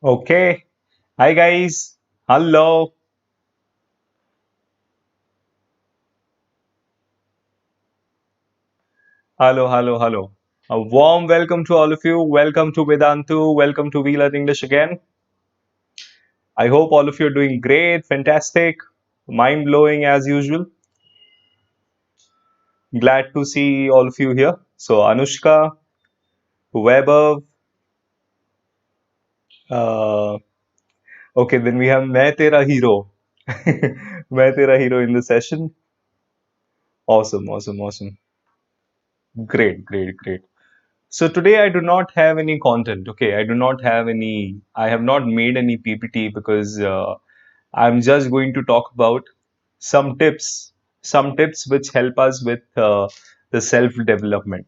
Okay. Hi guys. Hello. Hello. A warm welcome to all of you. Welcome to Vedantu. Welcome to We Learn English again. I hope all of you are doing great, fantastic, mind blowing as usual. Glad to see all of you here. So Anushka, Weber, uh, okay, then we have Main Tera Hero. Main Tera Hero in the session. Awesome. Great. So today I do not have any content. Okay, I have not made any PPT because I'm just going to talk about some tips which help us with the self development.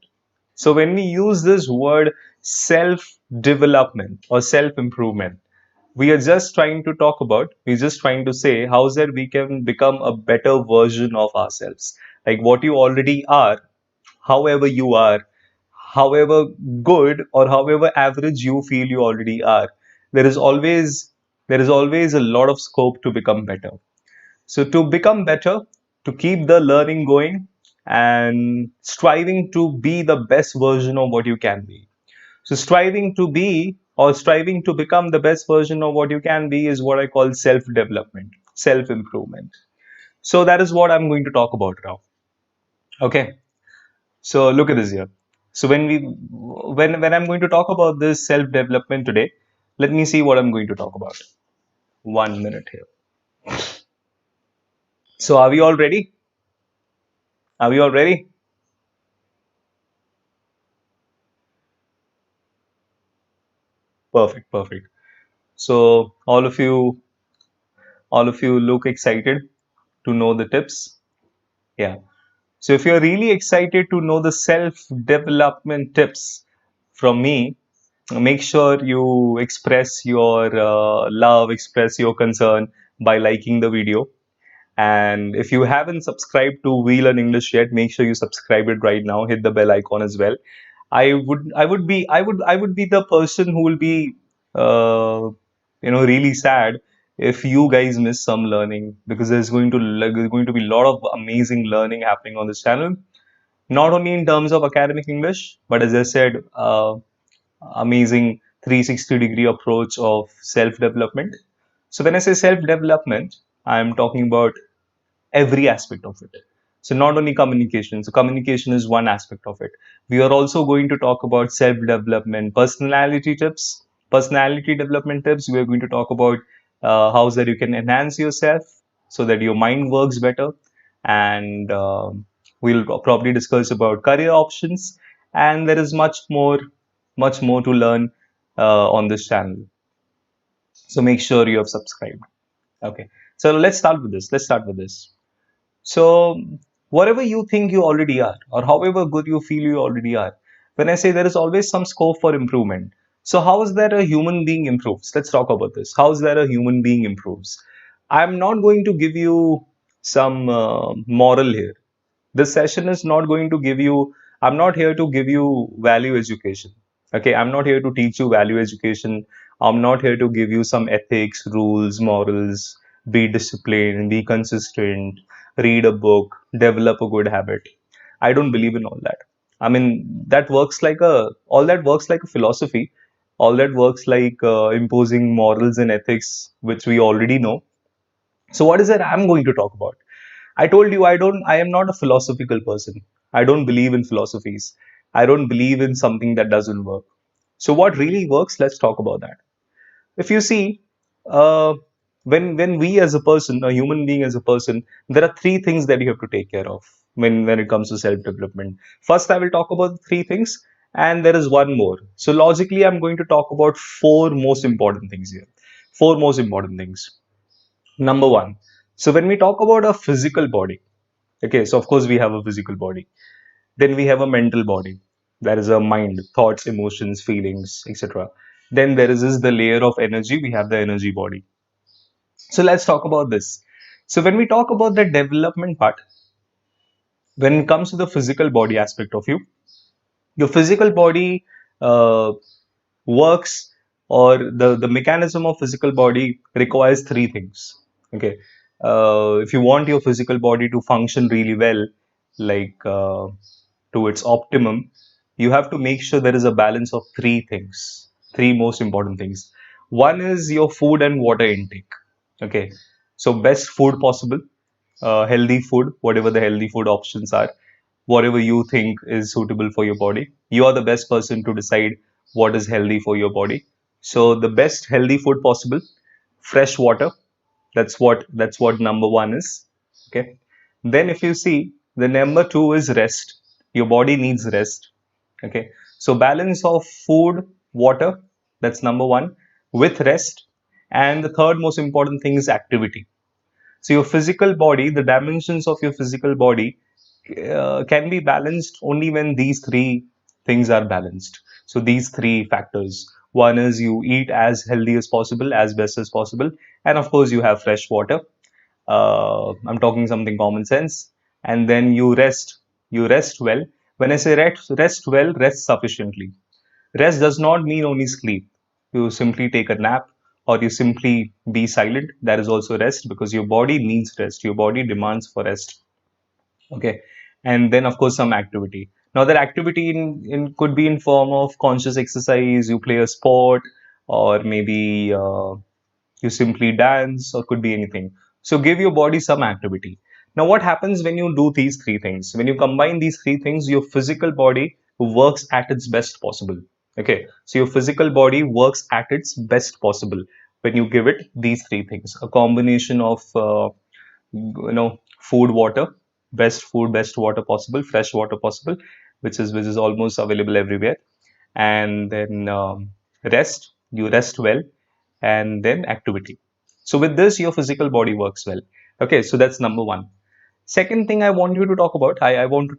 So when we use this word self development or self improvement, we're just trying to say how is that we can become a better version of ourselves. Like what you already are, however you are, however good or however average you feel you already are, there is always there is always a lot of scope to become better. So to become better, to keep the learning going and striving to be the best version of what you can be. So striving to be or striving to become the best version of what you can be is what I call self development, self improvement. So that is what I'm going to talk about now. Okay. So look at this here. So when I'm going to talk about this self development today, let me see what I'm going to talk about. 1 minute here. So are we all ready? Are we all ready? Perfect. So all of you look excited to know the tips. Yeah. So if you're really excited to know the self development tips from me, make sure you express your love, express your concern by liking the video. And if you haven't subscribed to We Learn English yet, make sure you subscribe it right now. Hit the bell icon as well. I would be the person who will be, really sad if you guys miss some learning because there's going to be a lot of amazing learning happening on this channel. Not only in terms of academic English, but as I said, amazing 360-degree approach of self development. So when I say self development, I'm talking about every aspect of it. So not only communication. So communication is one aspect of it. We are also going to talk about self-development, personality development tips. We are going to talk about how that you can enhance yourself so that your mind works better, and we'll probably discuss about career options. And there is much more to learn on this channel. So make sure you have subscribed. Okay. So let's start with this. Let's start with this. So, whatever you think you already are, or however good you feel you already are, when I say there is always some scope for improvement. So, how is that a human being improves? Let's talk about this. How is that a human being improves? I'm not going to give you some moral here. This session is not going to give you, I'm not here to give you value education. Okay, I'm not here to teach you value education. I'm not here to give you some ethics, rules, morals, be disciplined, be consistent, read a book, develop a good habit. I don't believe in all that. I mean, all that works like a philosophy. All that works like imposing morals and ethics, which we already know. So, what is it I'm going to talk about? I told you I am not a philosophical person. I don't believe in philosophies. I don't believe in something that doesn't work. So what really works, let's talk about that. If you see, uh, when we as a person, a human being as a person, there are three things that you have to take care of when it comes to self-development. First, I will talk about three things, and there is one more. So logically, I'm going to talk about four most important things here. Four most important things. Number one. So when we talk about a physical body, okay, so of course we have a physical body. Then we have a mental body. That is a mind, thoughts, emotions, feelings, etc. Then there is the layer of energy. We have the energy body. So let's talk about this. So when we talk about the development part, when it comes to the physical body aspect of you, your physical body uh, works. or the mechanism of physical body requires three things. Okay. If you want your physical body to function really well, like to its optimum, you have to make sure there is a balance of three things, three most important things. One is your food and water intake. Okay. So best food possible, healthy food, whatever the healthy food options are, whatever you think is suitable for your body. You are the best person to decide what is healthy for your body. So the best healthy food possible, fresh water. That's what number one is. Okay. Then if you see, the number two is rest. Your body needs rest. Okay. So balance of food, water, that's number one, with rest. And the third most important thing is activity. So your physical body, the dimensions of your physical body can be balanced only when these three things are balanced. So these three factors. One is you eat as healthy as possible, as best as possible, and of course you have fresh water. I'm talking something common sense. And then you rest. You rest well. When I say rest well, rest sufficiently. Rest does not mean only sleep. You simply take a nap or you simply be silent. That is also rest because your body needs rest. Your body demands for rest. Okay. And then of course some activity. Now that activity in could be in form of conscious exercise, you play a sport, or maybe you simply dance, or could be anything. So give your body some activity. Now what happens when you do these three things? When you combine these three things, your physical body works at its best possible. Okay, so your physical body works at its best possible when you give it these three things, a combination of food, water, best food, best water possible, fresh water possible, which is almost available everywhere, and then rest. You rest well, and then activity. So with this, your physical body works well. Okay, so that's number one. Second thing I want you to talk about, I want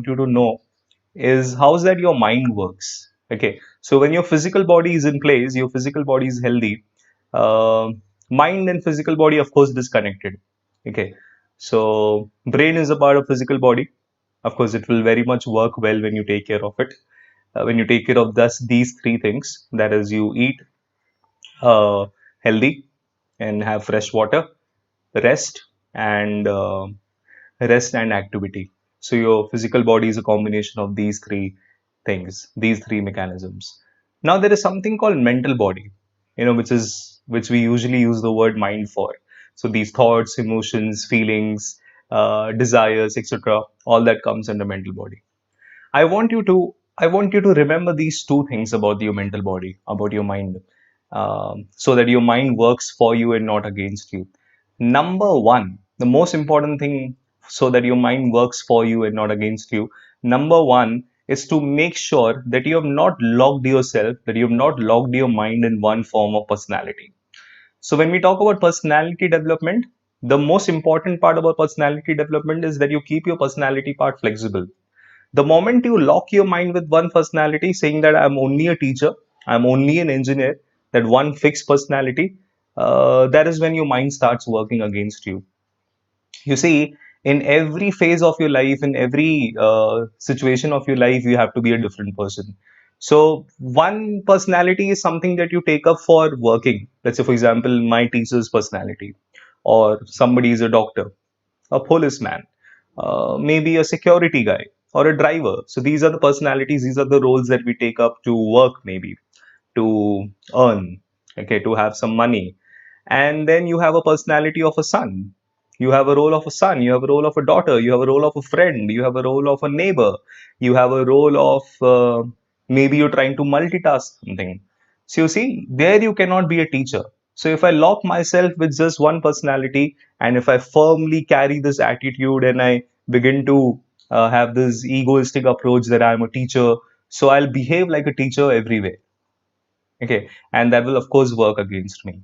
you to know is how's that your mind works. Okay, so when your physical body is in place, your physical body is healthy, uh, mind and physical body, of course, disconnected. Okay, so brain is a part of physical body. Of course, it will very much work well when you take care of it. When you take care of these three things, that is, you eat healthy and have fresh water, rest, and rest and activity. So your physical body is a combination of these three things, these three mechanisms. Now there is something called mental body, which we usually use the word mind for. So these thoughts, emotions, feelings, desires, etc., all that comes under mental body. I want you to I want you to remember these two things about your mental body, about your mind, so that your mind works for you and not against you. Number one, the most important thing, so that your mind works for you and not against you. Number one is to make sure that you have not locked yourself, that you have not locked your mind in one form of personality. So when we talk about personality development, the most important part about personality development is that you keep your personality part flexible. The moment you lock your mind with one personality, saying that I'm only a teacher, I'm only an engineer, that one fixed personality, that is when your mind starts working against you. You see, in every phase of your life, in every situation of your life, you have to be a different person. So one personality is something that you take up for working. Let's say, for example, my teacher's personality, or somebody is a doctor, a policeman, maybe a security guy, or a driver. So these are the personalities, these are the roles that we take up to work, maybe to earn, okay, to have some money. And then you have a personality of a son. You have a role of a son, you have a role of a daughter, you have a role of a friend, you have a role of a neighbor, you have a role of maybe you're trying to multitask something. So you see, there you cannot be a teacher. So if I lock myself with just one personality, and if I firmly carry this attitude and I begin to have this egoistic approach that I'm a teacher, so I'll behave like a teacher everywhere. Okay, and that will of course work against me.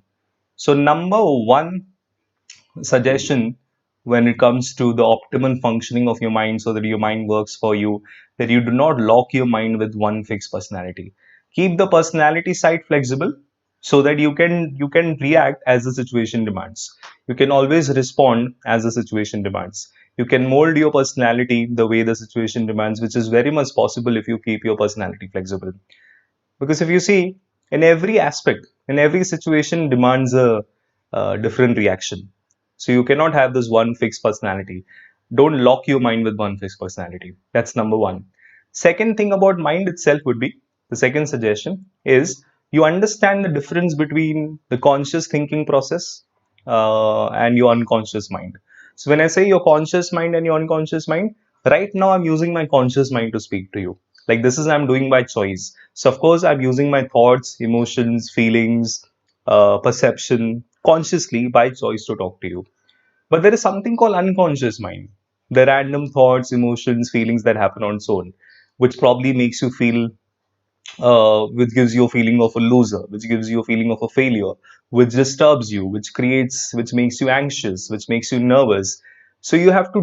So number one suggestion when it comes to the optimal functioning of your mind, so that your mind works for you, that you do not lock your mind with one fixed personality. Keep the personality side flexible, so that you can react as the situation demands. You can always respond as the situation demands. You can mold your personality the way the situation demands, which is very much possible if you keep your personality flexible. Because if you see, in every aspect, in every situation demands a different reaction. So you cannot have this one fixed personality. Don't lock your mind with one fixed personality. That's number one. Second thing about mind itself would be, the second suggestion is, you understand the difference between the conscious thinking process and your unconscious mind. So when I say your conscious mind and your unconscious mind, right now I'm using my conscious mind to speak to you. Like, this is I'm doing by choice. So of course I'm using my thoughts, emotions, feelings, perception consciously by choice to talk to you. But there is something called unconscious mind. The random thoughts, emotions, feelings that happen on its own, which probably makes you feel, which gives you a feeling of a loser, which gives you a feeling of a failure, which disturbs you, which makes you anxious, which makes you nervous. So you have to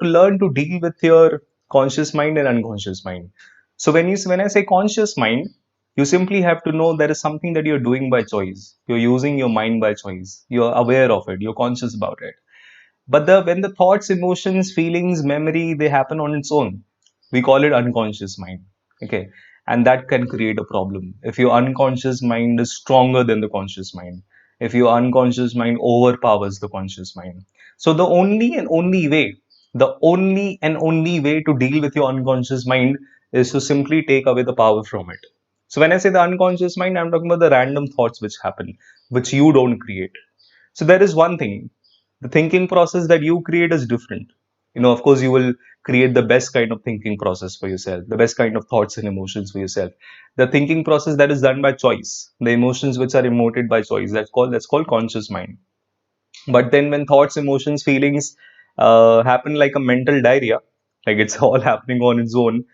learn to deal with your conscious mind and unconscious mind. So when I say conscious mind, you simply have to know there is something that you're doing by choice. You're using your mind by choice. You're aware of it. You're conscious about it. But when the thoughts, emotions, feelings, memory, they happen on its own, we call it unconscious mind. Okay. And that can create a problem. If your unconscious mind is stronger than the conscious mind, if your unconscious mind overpowers the conscious mind. So the only and only way to deal with your unconscious mind is to simply take away the power from it. So when I say the unconscious mind, I'm talking about the random thoughts which happen, which you don't create. So there is one thing, the thinking process that you create is different. Of course, you will create the best kind of thinking process for yourself, the best kind of thoughts and emotions for yourself. The thinking process that is done by choice, the emotions which are emoted by choice, that's called conscious mind. But then when thoughts, emotions, feelings happen like a mental diarrhea, like it's all happening on its own,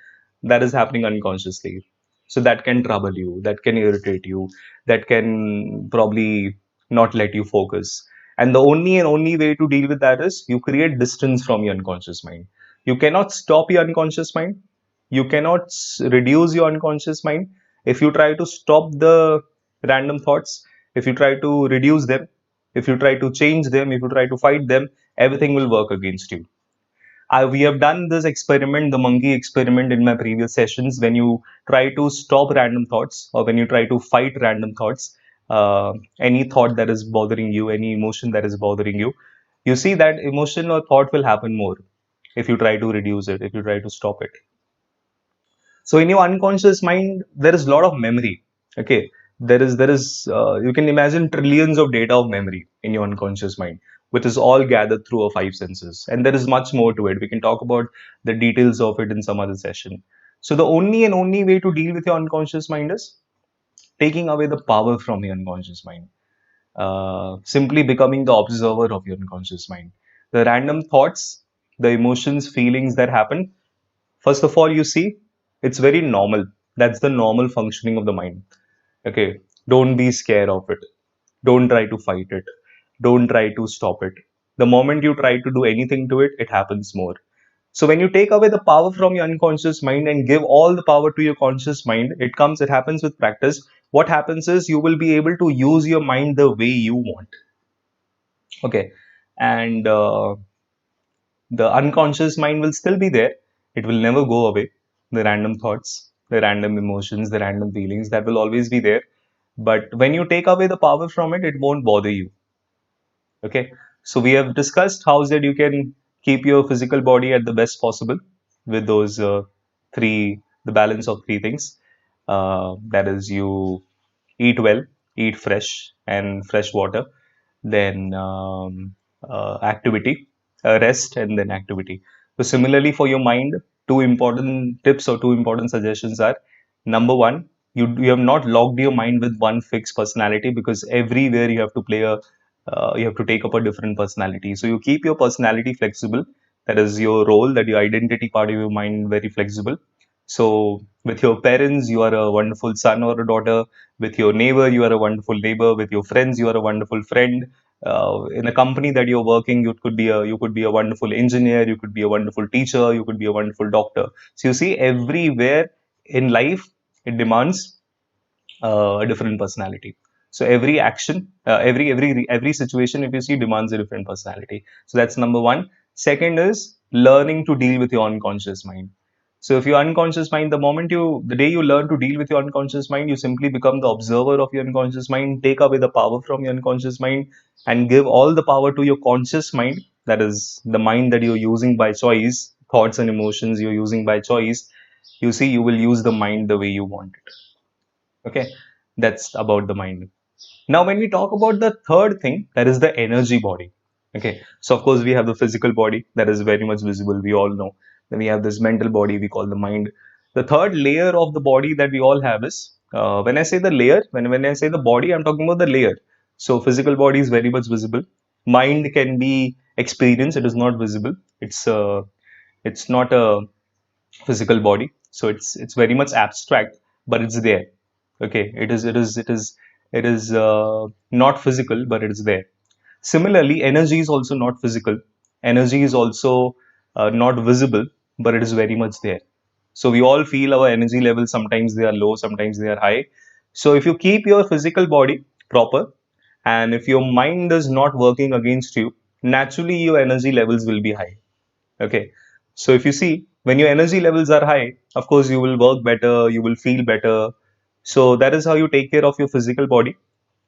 that is happening unconsciously. So that can trouble you, that can irritate you, that can probably not let you focus. And the only way to deal with that is you create distance from your unconscious mind. You cannot stop your unconscious mind. You cannot reduce your unconscious mind. If you try to stop the random thoughts, if you try to reduce them, if you try to change them, if you try to fight them, everything will work against you. We have done this experiment, the monkey experiment, in my previous sessions. When you try to stop random thoughts, or when you try to fight random thoughts, any thought that is bothering you, any emotion that is bothering you, you see that emotion or thought will happen more if you try to reduce it, if you try to stop it. So in your unconscious mind, there is a lot of memory. Okay, you can imagine trillions of data of memory in your unconscious mind, which is all gathered through our five senses, and there is much more to it. We can talk about the details of it in some other session. So the only and only way to deal with your unconscious mind is taking away the power from your unconscious mind. Simply becoming the observer of your unconscious mind. The random thoughts, the emotions, feelings that happen, first of all, you see, it's very normal. That's the normal functioning of the mind. Okay. Don't be scared of it. Don't try to fight it. Don't try to stop it. The moment you try to do anything to it, it happens more. So when you take away the power from your unconscious mind and give all the power to your conscious mind, it happens with practice. What happens is you will be able to use your mind the way you want. Okay. And the unconscious mind will still be there. It will never go away. The random thoughts, the random emotions, the random feelings, that will always be there. But when you take away the power from it, it won't bother you. Okay. So we have discussed how that you can keep your physical body at the best possible with those the balance of three things. That is, you eat well, eat fresh and fresh water, then activity, rest, and then activity. So similarly for your mind, two important tips or two important suggestions are: number one, you have not locked your mind with one fixed personality, because everywhere you have to take up a different personality. So you keep your personality flexible. That is your role, that your identity part of your mind very flexible. So with your parents, you are a wonderful son or a daughter. With your neighbor, you are a wonderful neighbor. With your friends, you are a wonderful friend. In a company that you're working, you could be a wonderful engineer. You could be a wonderful teacher. You could be a wonderful doctor. So you see, everywhere in life, it demands a different personality. So every action, every situation, if you see, demands a different personality. So that's number one. Second is learning to deal with your unconscious mind. So if your unconscious mind, the day you learn to deal with your unconscious mind, you simply become the observer of your unconscious mind, take away the power from your unconscious mind, and give all the power to your conscious mind. That is the mind that you're using by choice, thoughts and emotions you're using by choice. You see, you will use the mind the way you want it. Okay, that's about the mind. Now, when we talk about the third thing, that is the energy body. Okay, so of course, we have the physical body that is very much visible, we all know. Then we have this mental body we call the mind. The third layer of the body that we all have is when I say the layer, when I say the body, I'm talking about the layer. So, physical body is very much visible. Mind can be experienced, it is not visible. It's not a physical body, so it's very much abstract, but it's there. Okay, it is not physical, but it is there. Similarly, energy is also not physical. Energy is also not visible, but it is very much there. So we all feel our energy levels, sometimes they are low, sometimes they are high. So if you keep your physical body proper, and if your mind is not working against you, naturally your energy levels will be high. Okay. So if you see, when your energy levels are high, of course, you will work better, you will feel better. So that is how you take care of your physical body,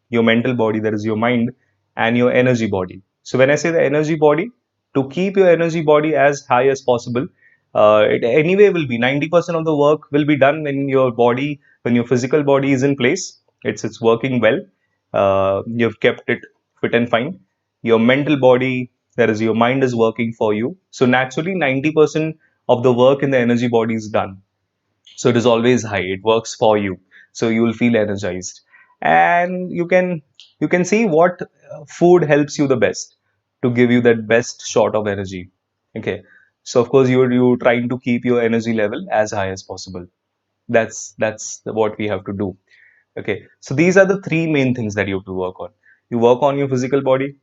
your mental body, that is your mind, and your energy body. So when I say the energy body, to keep your energy body as high as possible, it anyway will be 90% of the work will be done when your body, when your physical body is in place. It's working well. You've kept it fit and fine. Your mental body, that is your mind, is working for you. So naturally, 90% of the work in the energy body is done. So it is always high, it works for you, so you will feel energized. And you can see what food helps you the best to give you that best shot of energy. Okay, so of course you're trying to keep your energy level as high as possible. That's what we have to do. Okay, so these are the three main things that you have to work on. You work on your physical body,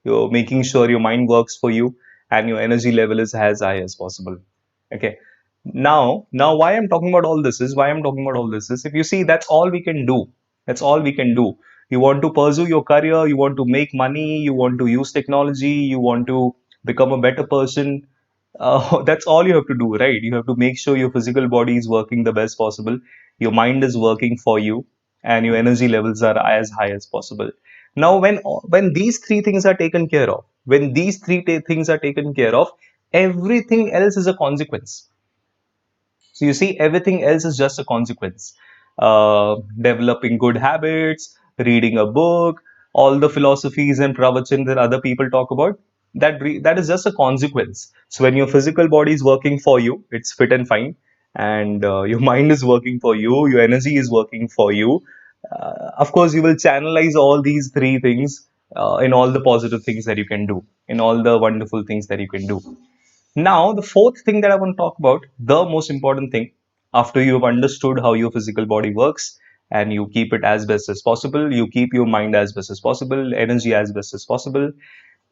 you're making sure your mind works for you, and your energy level is as high as possible. Okay. Now, why I'm talking about all this is why I'm talking about all this is if you see, that's all we can do. That's all we can do. You want to pursue your career, you want to make money, you want to use technology, you want to become a better person. That's all you have to do, right? You have to make sure your physical body is working the best possible, your mind is working for you, and your energy levels are as high as possible. Now, when these three things are taken care of, when these things are taken care of, everything else is a consequence. So you see, everything else is just a consequence. Developing good habits, reading a book, all the philosophies and pravachan that other people talk about, that is just a consequence. So when your physical body is working for you, it's fit and fine, and your mind is working for you, your energy is working for you. Of course, you will channelize all these three things in all the positive things that you can do, in all the wonderful things that you can do. Now, the fourth thing that I want to talk about, the most important thing, after you have understood how your physical body works and you keep it as best as possible, you keep your mind as best as possible, energy as best as possible.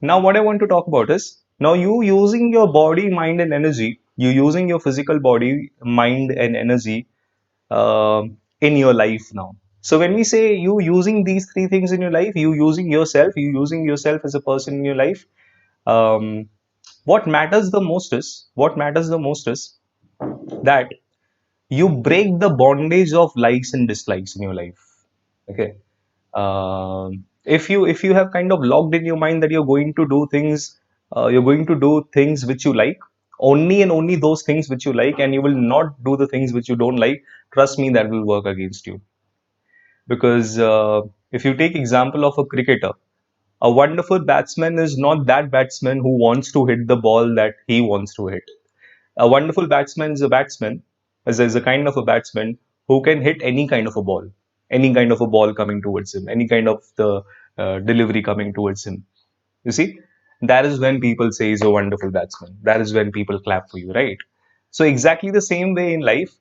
Now, what I want to talk about is now you using your body, mind, and energy, you using your physical body, mind, and energy in your life now. So, when we say you using these three things in your life, you using yourself as a person in your life. Um, what matters the most is that you break the bondage of likes and dislikes in your life. Okay. If you have kind of locked in your mind that you're going to do things which you like, only and only those things which you like, and you will not do the things which you don't like, trust me, that will work against you. Because if you take example of a cricketer, a wonderful batsman is not that batsman who wants to hit the ball that he wants to hit. A wonderful batsman is a batsman, is a kind of a batsman who can hit any kind of a ball coming towards him, any kind of the delivery coming towards him. You see, that is when people say he's a wonderful batsman. That is when people clap for you, right? So exactly the same way in life,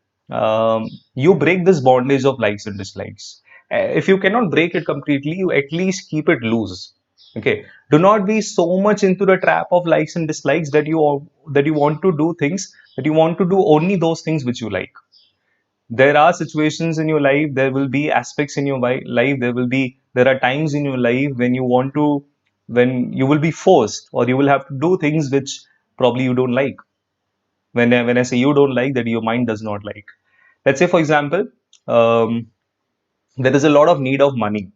you break this bondage of likes and dislikes. If you cannot break it completely, you at least keep it loose. Okay, do not be so much into the trap of likes and dislikes that you want to do things, that you want to do only those things which you like. There are situations in your life, there will be aspects in your life, there are times in your life when you will be forced, or you will have to do things which probably you don't like. When I say you don't like, that your mind does not like. Let's say, for example, um, there is a lot of need of money.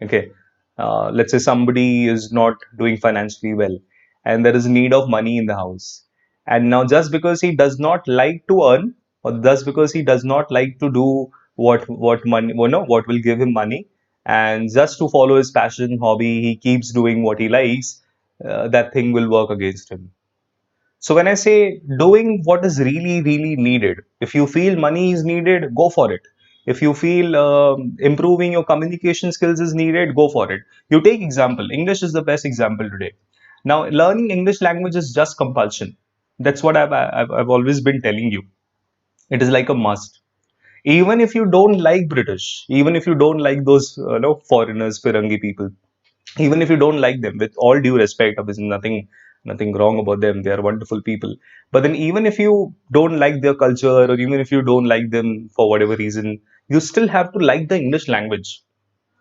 Okay, let's say somebody is not doing financially well, and there is need of money in the house. And now, just because he does not like to earn, or just because he does not like to do what money, what will give him money, and just to follow his passion, hobby, he keeps doing what he likes. That thing will work against him. So when I say doing what is really, really needed, if you feel money is needed, go for it. If you feel improving your communication skills is needed, go for it. You take example. English is the best example today. Now, learning English language is just compulsion. That's what I've always been telling you. It is like a must. Even if you don't like British, even if you don't like those foreigners, Firangi people, even if you don't like them, with all due respect, obviously nothing wrong about them, they are wonderful people, but then even if you don't like their culture, or even if you don't like them for whatever reason, you still have to like the English language.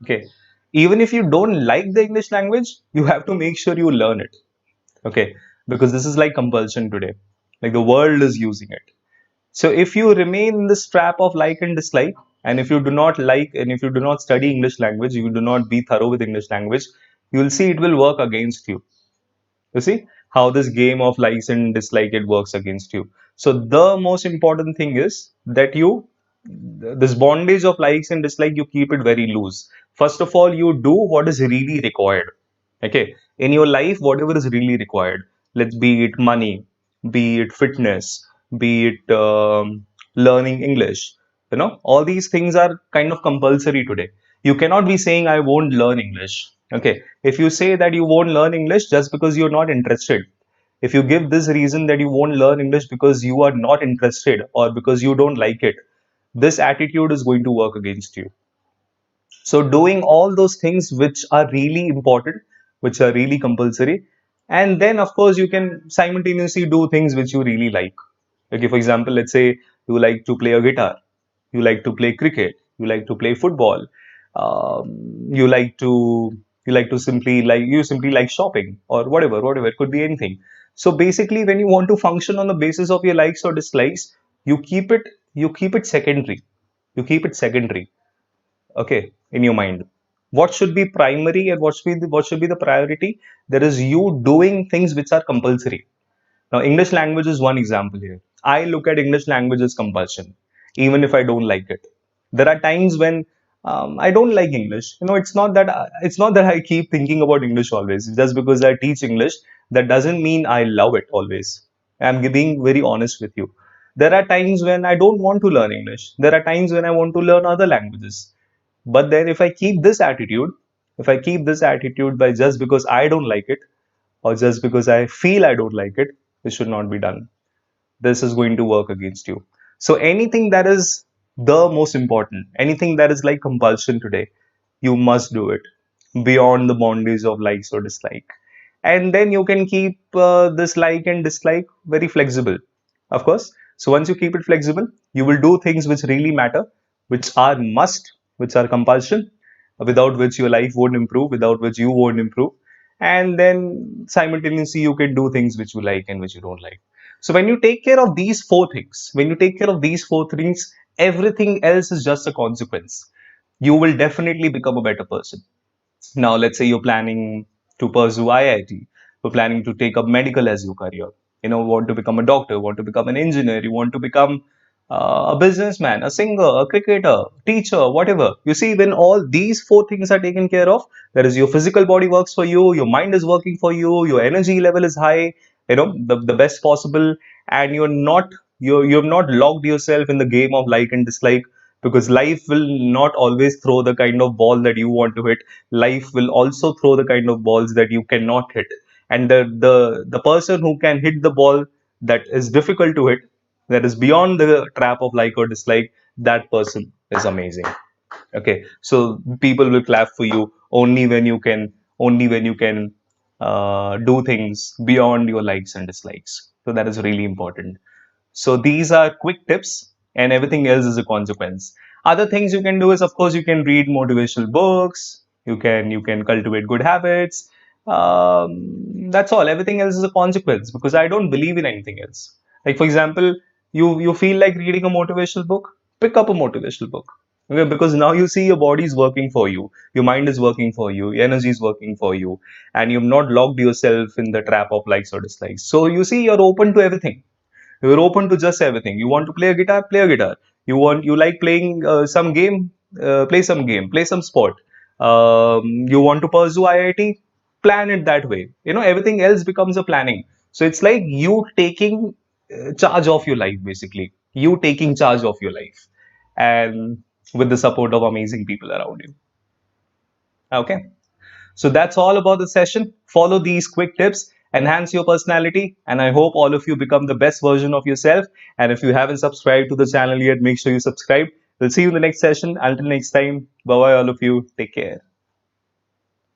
Okay, even if you don't like the English language, you have to make sure you learn it. Okay, because this is like compulsion today, like the world is using it. So if you remain in this trap of like and dislike, and if you do not like, and if you do not study English language, you do not be thorough with English language, you will see it will work against you. You see how this game of likes and dislike, it works against you. So the most important thing is that you, this bondage of likes and dislike, you keep it very loose. First of all, you do what is really required. Okay, in your life, whatever is really required, let's be it money, be it fitness, be it learning English. All these things are kind of compulsory today. You cannot be saying I won't learn English. Okay, if you say that you won't learn English just because you're not interested, if you give this reason that you won't learn English because you are not interested or because you don't like it, this attitude is going to work against you. So doing all those things which are really important, which are really compulsory, and then of course you can simultaneously do things which you really like. Okay, for example, let's say you like to play a guitar, you like to play cricket, you like to play football, you like to you simply like shopping or whatever it could be anything. So basically, when you want to function on the basis of your likes or dislikes, you keep it you keep it secondary. You keep it secondary. Okay, in your mind, what should be primary and what should be the priority? There is you doing things which are compulsory. Now, English language is one example here. I look at English language as compulsion, even if I don't like it. There are times when I don't like English. It's not that I keep thinking about English always. Just because I teach English, that doesn't mean I love it always. I'm being very honest with you. There are times when I don't want to learn English. There are times when I want to learn other languages. But then, if I keep this attitude by just because I don't like it, or just because I feel I don't like it, this should not be done. This is going to work against you. So anything that is the most important, anything that is like compulsion today, you must do it beyond the boundaries of likes or dislike. And then you can keep this like and dislike very flexible, of course. So once you keep it flexible, you will do things which really matter, which are must, which are compulsion, without which your life won't improve, without which you won't improve. And then simultaneously, you can do things which you like and which you don't like. So when you take care of these four things, everything else is just a consequence. You will definitely become a better person. Now, let's say you're planning to pursue IIT, you're planning to take up medical as your career. Want to become a doctor, want to become an engineer, you want to become a businessman, a singer, a cricketer, teacher, whatever. You see, when all these four things are taken care of, there is your physical body works for you, your mind is working for you, your energy level is high, the best possible, and you've not locked yourself in the game of like and dislike, because life will not always throw the kind of ball that you want to hit. Life will also throw the kind of balls that you cannot hit, and the person who can hit the ball that is difficult to hit, that is beyond the trap of like or dislike, that person is amazing. Okay, so people will clap for you only when you can do things beyond your likes and dislikes. So that is really important. So these are quick tips, and everything else is a consequence. Other things you can do is, of course, you can read motivational books. You can cultivate good habits. That's all. Everything else is a consequence, because I don't believe in anything else. Like for example, you feel like reading a motivational book, pick up a motivational book. Okay, because now you see your body is working for you, your mind is working for you, your energy is working for you, and you've not locked yourself in the trap of likes or dislikes. So you see, you're open to everything. You're open to just everything. You want to play a guitar, play a guitar. You like playing some game, play some game, play some sport. You want to pursue IIT, plan it that way. Everything else becomes a planning. So it's like you taking charge of your life, basically. You taking charge of your life, and with the support of amazing people around you. Okay. So that's all about the session. Follow these quick tips, enhance your personality, and I hope all of you become the best version of yourself. And if you haven't subscribed to the channel yet, make sure you subscribe. We'll see you in the next session. Until next time, bye bye, all of you. Take care.